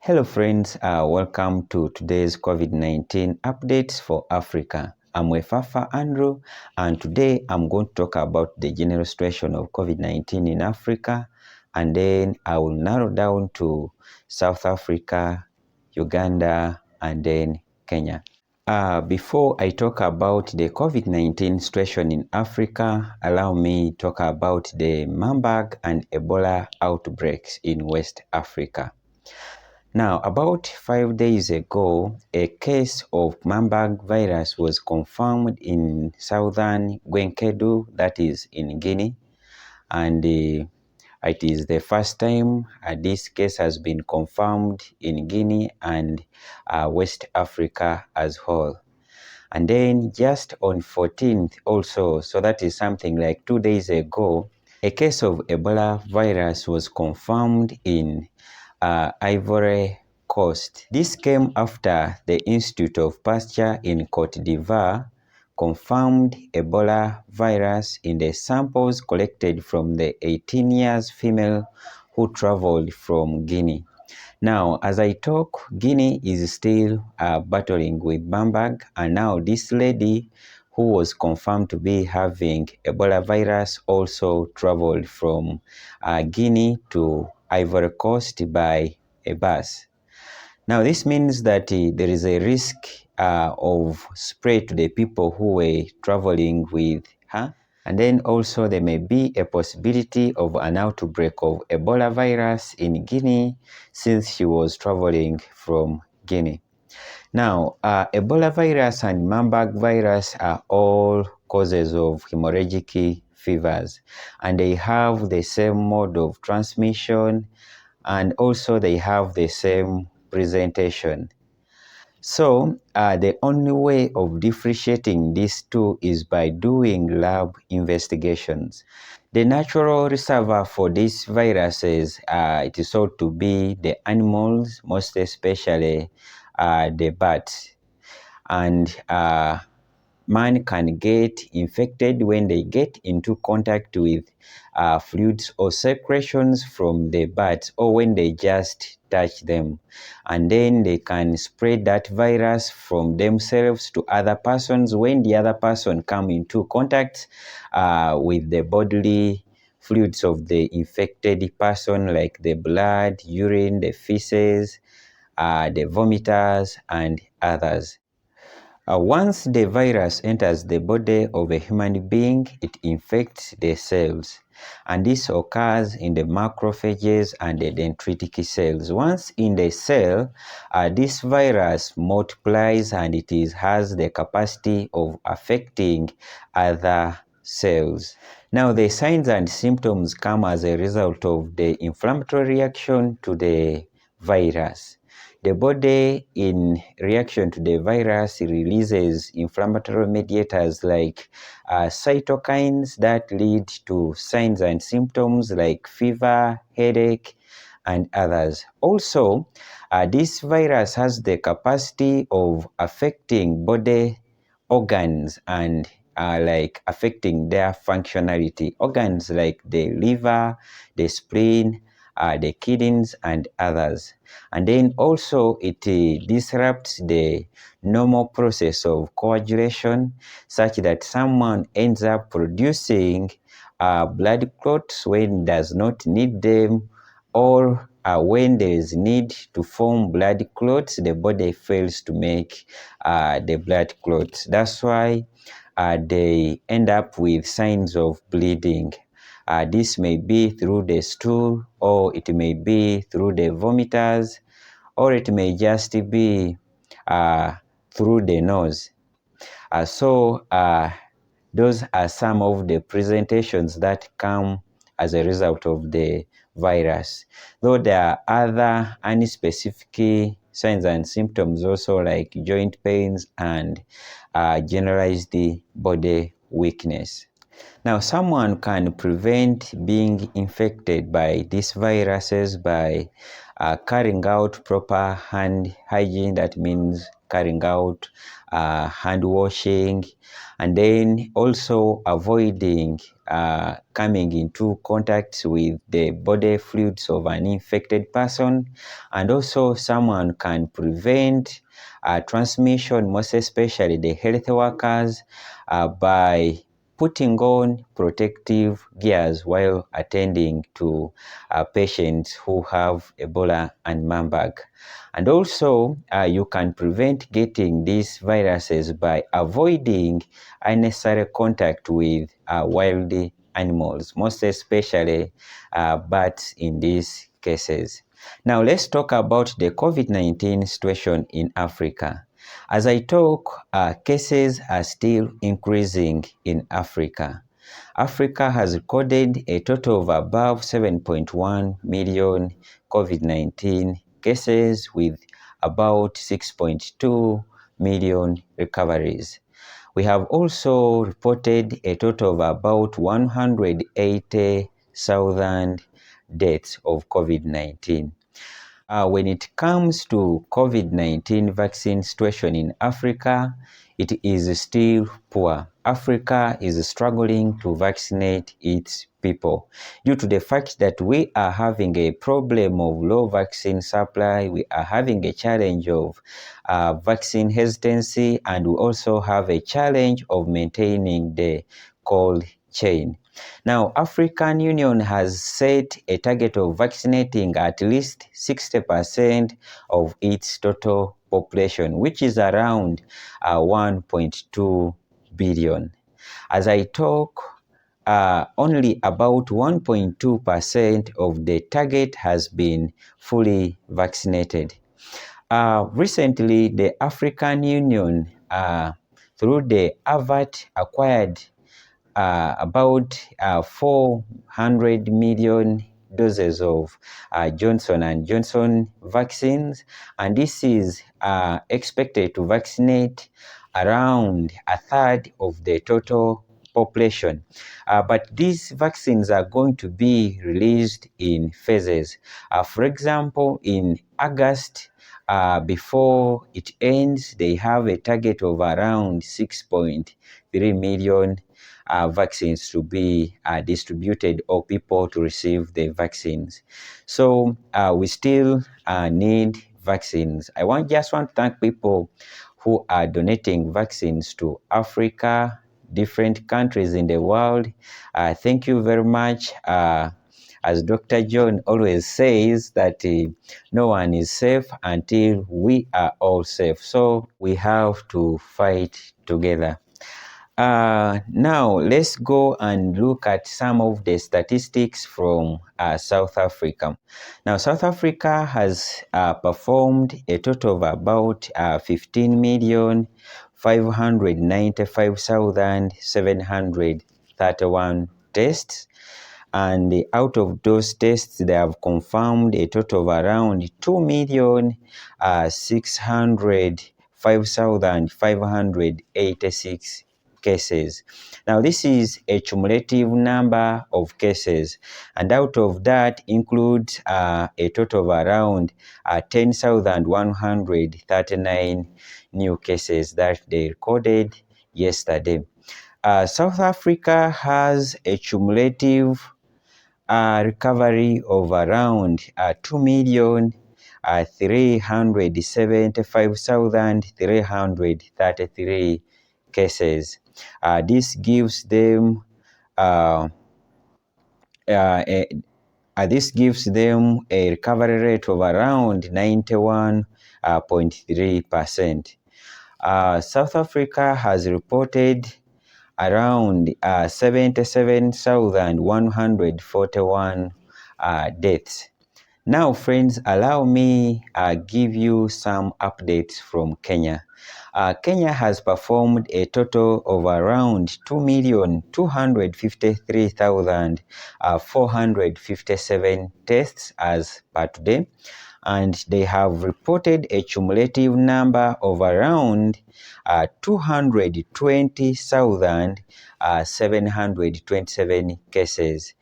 Hello friends, welcome to today's COVID-19 updates for Africa. I'm Wefwafwa Andrew, and today I'm going to talk about the general situation of COVID-19 in Africa, and then I will narrow down to South Africa, Uganda, and then Kenya. Before I talk about the COVID-19 situation in Africa, allow me to talk about the Marburg and Ebola outbreaks in West Africa. Now, about 5 days ago, a case of Marburg virus was confirmed in southern Gwenkedu, that is in Guinea, and it is the first time this case has been confirmed in Guinea and West Africa as whole. And then just on 14th also, so that is something like 2 days ago, a case of Ebola virus was confirmed in Ivory Coast. This came after the Institute of Pasteur in Cote d'Ivoire confirmed Ebola virus in the samples collected from the 18 years female who traveled from Guinea. Now, as I talk, Guinea is still battling with Marburg, and now this lady who was confirmed to be having Ebola virus also traveled from Guinea to Ivory Coast by a bus. Now, this means that there is a risk of spread to the people who were traveling with her. And then also there may be a possibility of an outbreak of Ebola virus in Guinea since she was traveling from Guinea. Now, Ebola virus and Marburg virus are all causes of hemorrhagic fevers, and they have the same mode of transmission, and also they have the same presentation. So, the only way of differentiating these two is by doing lab investigations. The natural reservoir for these viruses, it is thought to be the animals, most especially the bats. And man can get infected when they get into contact with fluids or secretions from the bats, or when they just touch them, and then they can spread that virus from themselves to other persons when the other person come into contact with the bodily fluids of the infected person, like the blood, urine, the feces, the vomiters, and others. Once the virus enters the body of a human being, it infects the cells, and this occurs in the macrophages and the dendritic cells. Once in the cell, this virus multiplies, and it has the capacity of affecting other cells. Now, the signs and symptoms come as a result of the inflammatory reaction to the virus. The body, in reaction to the virus, releases inflammatory mediators like cytokines that lead to signs and symptoms like fever, headache, and others. Also, this virus has the capacity of affecting body organs and like affecting their functionality. Organs like the liver, the spleen, the kidneys, and others. And then also it disrupts the normal process of coagulation, such that someone ends up producing blood clots when does not need them, or when there is need to form blood clots, the body fails to make the blood clots. That's why they end up with signs of bleeding. This may be through the stool, or it may be through the vomiters, or it may just be through the nose. So those are some of the presentations that come as a result of the virus. Though there are other unspecific signs and symptoms also, like joint pains and generalized body weakness. Now, someone can prevent being infected by these viruses by carrying out proper hand hygiene, that means carrying out hand washing, and then also avoiding coming into contact with the body fluids of an infected person. And also someone can prevent transmission, most especially the health workers, by putting on protective gears while attending to patients who have Ebola and Marburg. And also, you can prevent getting these viruses by avoiding unnecessary contact with wild animals, most especially bats in these cases. Now, let's talk about the COVID-19 situation in Africa. As I talk, cases are still increasing in Africa. Africa has recorded a total of above 7.1 million COVID-19 cases with about 6.2 million recoveries. We have also reported a total of about 180,000 deaths of COVID-19. When it comes to COVID-19 vaccine situation in Africa, it is still poor. Africa is struggling to vaccinate its people due to the fact that we are having a problem of low vaccine supply, we are having a challenge of vaccine hesitancy, and we also have a challenge of maintaining the cold chain. Now, African Union has set a target of vaccinating at least 60% of its total population, which is around 1.2 billion. As I talk, only about 1.2% of the target has been fully vaccinated. Recently, the African Union, through the AVAT, acquired about 400 million doses of Johnson & Johnson vaccines, and this is expected to vaccinate around a third of the total population. But these vaccines are going to be released in phases. For example, in August, before it ends, they have a target of around 6.3 million vaccines to be distributed, or people to receive the vaccines. So we still need vaccines. Just want to thank people who are donating vaccines to Africa, different countries in the world. Thank you very much. As Dr. John always says, that no one is safe until we are all safe. So we have to fight together. Now, let's go and look at some of the statistics from South Africa. Now, South Africa has performed a total of about 15,595,731 tests. And out of those tests, they have confirmed a total of around 2,605,586 cases. Now, this is a cumulative number of cases, and out of that includes a total of around 10,139 new cases that they recorded yesterday. South Africa has a cumulative recovery of around 2,375,333 cases. This gives them a recovery rate of around 91.3%. South Africa has reported around 77,141 deaths. Now, friends, allow me give you some updates from Kenya. Kenya has performed a total of around 2,253,457 tests as per today. and they have reported a cumulative number of around 220,727 cases.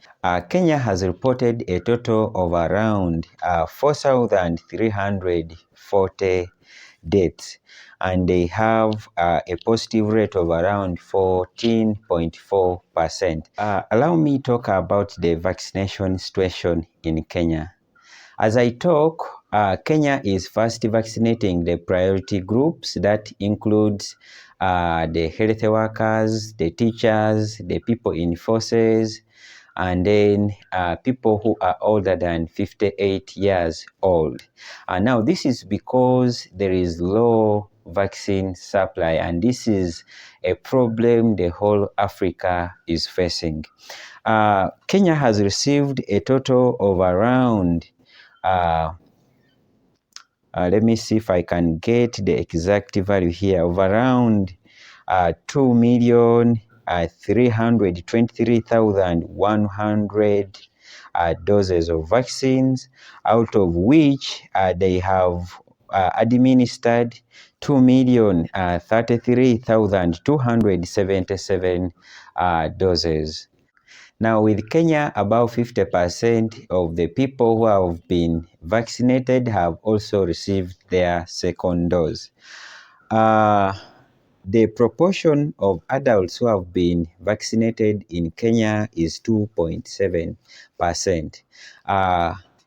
Kenya has reported a total of around 4,340 deaths, and they have a positive rate of around 14.4%. Allow me to talk about the vaccination situation in Kenya. As I talk, Kenya is first vaccinating the priority groups that includes the health workers, the teachers, the people in forces, and then people who are older than 58 years old. Now, this is because there is low vaccine supply, and this is a problem the whole Africa is facing. Kenya has received a total of around let me see if I can get the exact value here of around 2,323,100 doses of vaccines, out of which they have administered 2,033,277 doses. Now, with Kenya, about 50% of the people who have been vaccinated have also received their second dose. The proportion of adults who have been vaccinated in Kenya is 2.7%.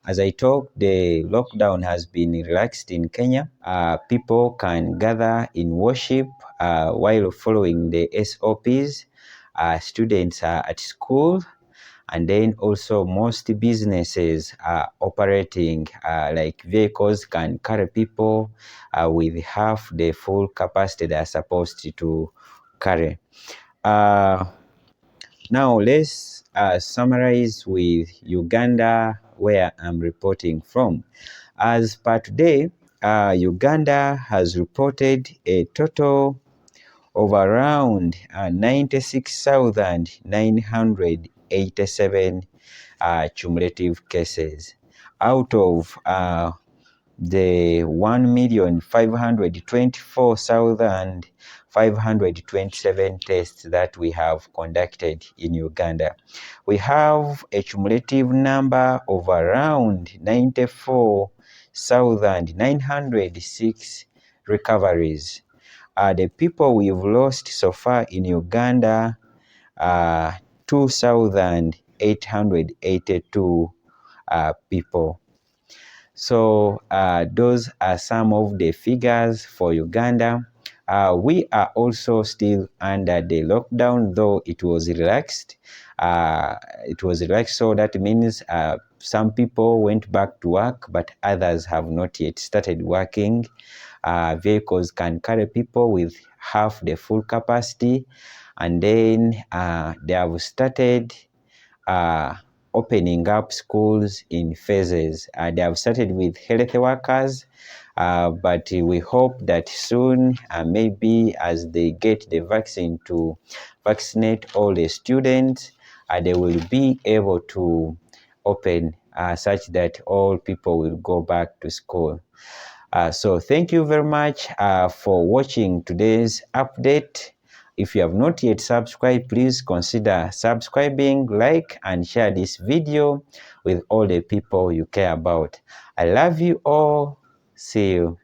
As I talk, the lockdown has been relaxed in Kenya. People can gather in worship while following the SOPs. Students are at school, and then also most businesses are operating like vehicles can carry people with half the full capacity they are supposed to carry. Now let's summarize with Uganda, where I'm reporting from. As per today, Uganda has reported a total of around 96,987 cumulative cases out of the 1,524,527 tests that we have conducted in Uganda. We have a cumulative number of around 94,906 recoveries. The people we've lost so far in Uganda are 2,882 people. So those are some of the figures for Uganda. We are also still under the lockdown, though it was relaxed. So that means some people went back to work, but others have not yet started working. Vehicles can carry people with half the full capacity, and then they have started opening up schools in phases. They have started with health workers, but we hope that soon, maybe as they get the vaccine to vaccinate all the students, they will be able to open such that all people will go back to school. So thank you very much for watching today's update. If you have not yet subscribed, please consider subscribing, like, and share this video with all the people you care about. I love you all. See you.